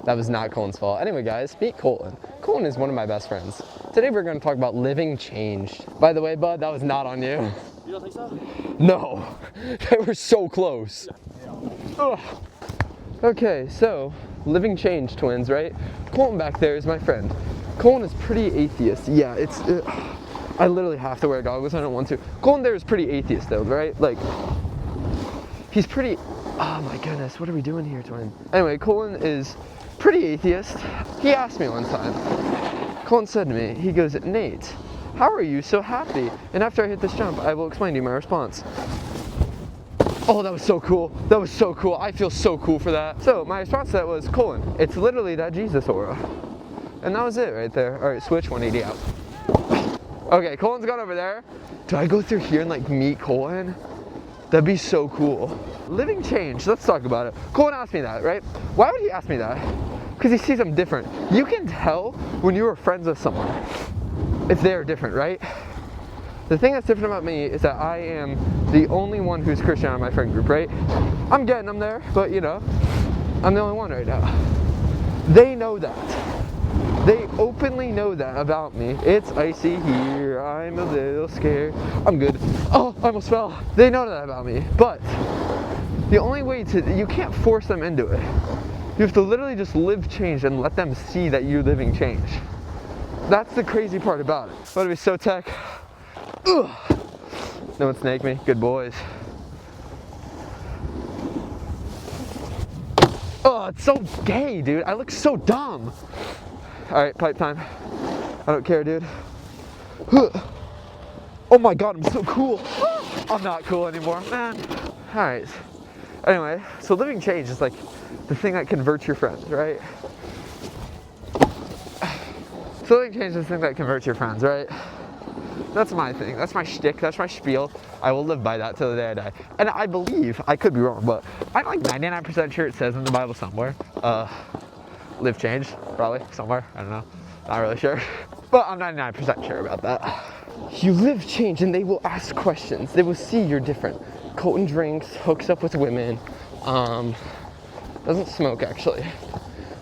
That was not Colin's fault. Anyway, guys, meet Colin. Colin is one of my best friends. Today we're going to talk about living changed. By the way, bud, that was not on you. You don't think so? No. They were so close. Ugh. Okay, so living changed twins, right? Colin back there is my friend. Colin is pretty atheist. Yeah, I literally have to wear goggles. I don't want to. Colin there is pretty atheist though, right? Like, he's pretty, oh my goodness, what are we doing here, twin? Anyway, Colin is pretty atheist. He asked me one time, Colin said to me, he goes, Nate, how are you so happy? And after I hit this jump, I will explain to you my response. Oh, that was so cool. That was so cool. I feel so cool for that. So my response to that was, Colin, it's literally that Jesus aura. And that was it right there. All right, switch 180 out. Okay, Colin's gone over there. Do I go through here and like meet Colin? That'd be so cool. Living change, let's talk about it. Colin asked me that, right? Why would he ask me that? Because he sees I'm different. You can tell when you were friends with someone if they're different, right? The thing that's different about me is that I am the only one who's Christian on my friend group, right? I'm getting them there, but you know, I'm the only one right now. They know that. They openly know that about me. It's icy here, I'm a little scared. I'm good. Oh, I almost fell. They know that about me, but the only way you can't force them into it. You have to literally just live change and let them see that you're living change. That's the crazy part about it. What are we, so tech? Ugh. No one snake me, good boys. Oh, it's so gay, dude. I look so dumb. All right, pipe time. I don't care, dude. Oh my God, I'm so cool. I'm not cool anymore, man. All right. Anyway, so living change is like the thing that converts your friends, right? So living change is the thing that converts your friends, right? That's my thing. That's my shtick. That's my spiel. I will live by that till the day I die. And I believe, I could be wrong, but I'm like 99% sure it says in the Bible somewhere, live change, probably, somewhere, I don't know, not really sure, but I'm 99% sure about that. You live change and they will ask questions, they will see you're different. Colton drinks, hooks up with women, doesn't smoke actually,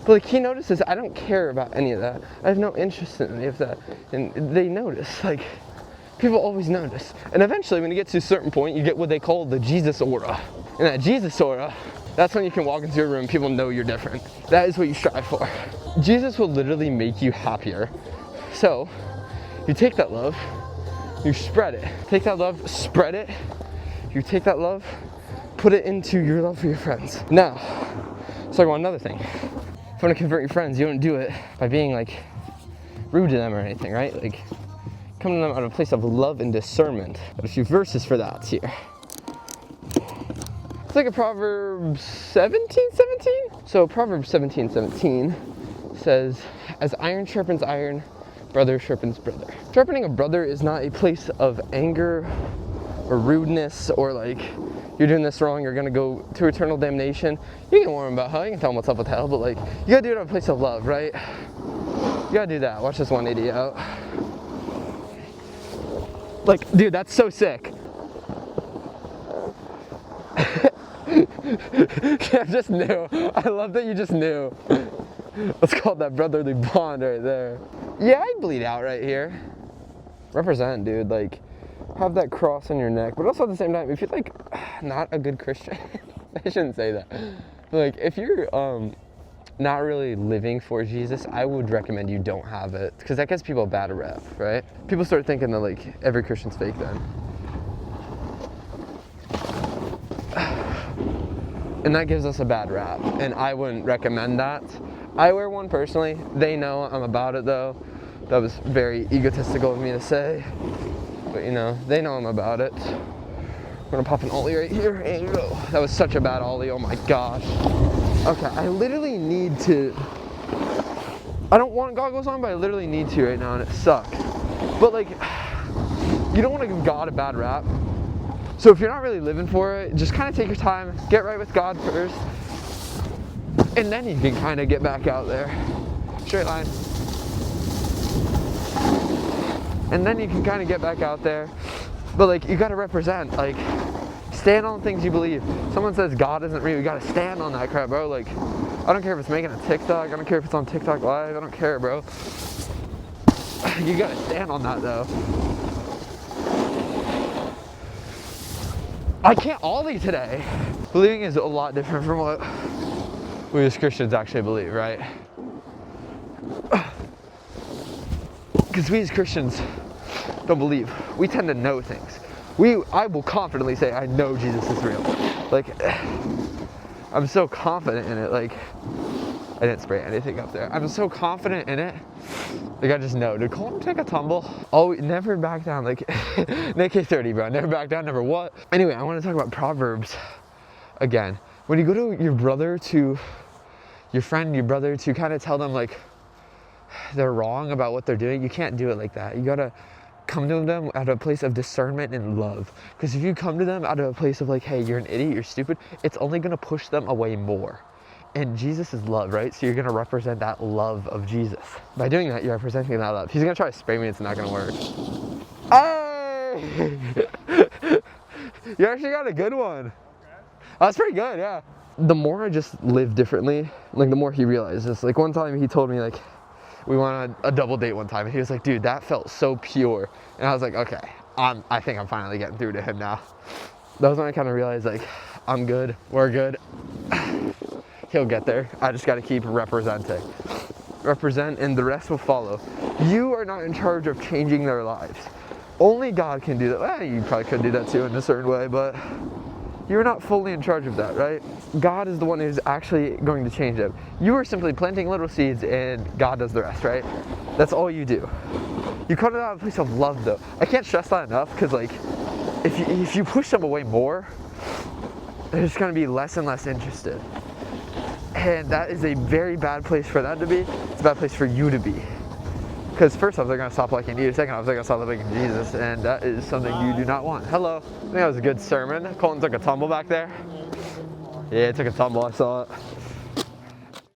but like he notices I don't care about any of that, I have no interest in any of that, and they notice, like, people always notice, and eventually when you get to a certain point, you get what they call the Jesus aura, and that Jesus aura, that's when you can walk into a room, people know you're different. That is what you strive for. Jesus will literally make you happier. So, you take that love, you spread it. Take that love, spread it. You take that love, put it into your love for your friends. Now, let's talk about another thing. If you want to convert your friends, you don't do it by being like rude to them or anything, right? Like, come to them out of a place of love and discernment. Got a few verses for that here. Let's look at Proverbs 17:17. So Proverbs 17:17 says, as iron sharpens iron, brother sharpens brother. Sharpening a brother is not a place of anger or rudeness or like, you're doing this wrong, you're gonna go to eternal damnation. You can warn them about hell, you can tell them what's up with hell, but like, you gotta do it out of a place of love, right? You gotta do that. Watch this 180 out. Like, dude, that's so sick. I just knew. I love that you just knew. Let's call that brotherly bond right there. Yeah, I'd bleed out right here. Represent, dude. Like, have that cross on your neck. But also at the same time, if you're like not a good Christian, I shouldn't say that. But like, if you're not really living for Jesus, I would recommend you don't have it, because that gives people a bad rep, right? People start thinking that like every Christian's fake then. And that gives us a bad rap, and I wouldn't recommend that. I wear one personally. They know I'm about it though. That was very egotistical of me to say, but you know, they know I'm about it. We're gonna pop an ollie right here, and you go. That was such a bad ollie, oh my gosh. Okay, I literally need to, I don't want goggles on, but I literally need to right now, and it sucks. But like, you don't wanna give God a bad rap. So if you're not really living for it, just kind of take your time, get right with God first, and then you can kind of get back out there. Straight line. And then you can kind of get back out there. But like, you gotta represent, like, stand on things you believe. Someone says God isn't real, you gotta stand on that crap, bro. Like, I don't care if it's making a TikTok. I don't care if it's on TikTok Live. I don't care, bro. You gotta stand on that, though. I can't ollie today. Believing is a lot different from what we as Christians actually believe, right? Because we as Christians don't believe. We tend to know things. I will confidently say I know Jesus is real. Like, I'm so confident in it. Like, I didn't spray anything up there. I'm so confident in it. Like, I just know. Did Colton take a tumble? Oh, never back down. Like, Nick 30, bro. Never back down, never what? Anyway, I want to talk about Proverbs again. When you go to your brother, to your friend, your brother, to kind of tell them, like, they're wrong about what they're doing, you can't do it like that. You gotta come to them out of a place of discernment and love. Because if you come to them out of a place of like, hey, you're an idiot, you're stupid, it's only gonna push them away more. And Jesus is love, right? So you're gonna represent that love of Jesus. By doing that, you're representing that love. He's gonna try to spray me, it's not gonna work. Hey! You actually got a good one. That's pretty good, yeah. The more I just live differently, like the more he realizes. Like one time he told me, like, we went on a double date one time and he was like, dude, that felt so pure. And I was like, okay, I think I'm finally getting through to him now. That was when I kind of realized, like, I'm good, we're good. He'll get there. I just got to keep representing. Represent and the rest will follow. You are not in charge of changing their lives. Only God can do that. Well, you probably could do that too in a certain way, but you're not fully in charge of that, right? God is the one who's actually going to change them. You are simply planting little seeds and God does the rest, right? That's all you do. You come to that place of love though. I can't stress that enough because like, if you push them away more, they're just gonna be less and less interested. And that is a very bad place for them to be. It's a bad place for you to be. Because first off, they're going to stop liking you. Second off, they're going to stop liking Jesus. And that is something you do not want. Hello. I think that was a good sermon. Colton took a tumble back there. Yeah, it took a tumble. I saw it.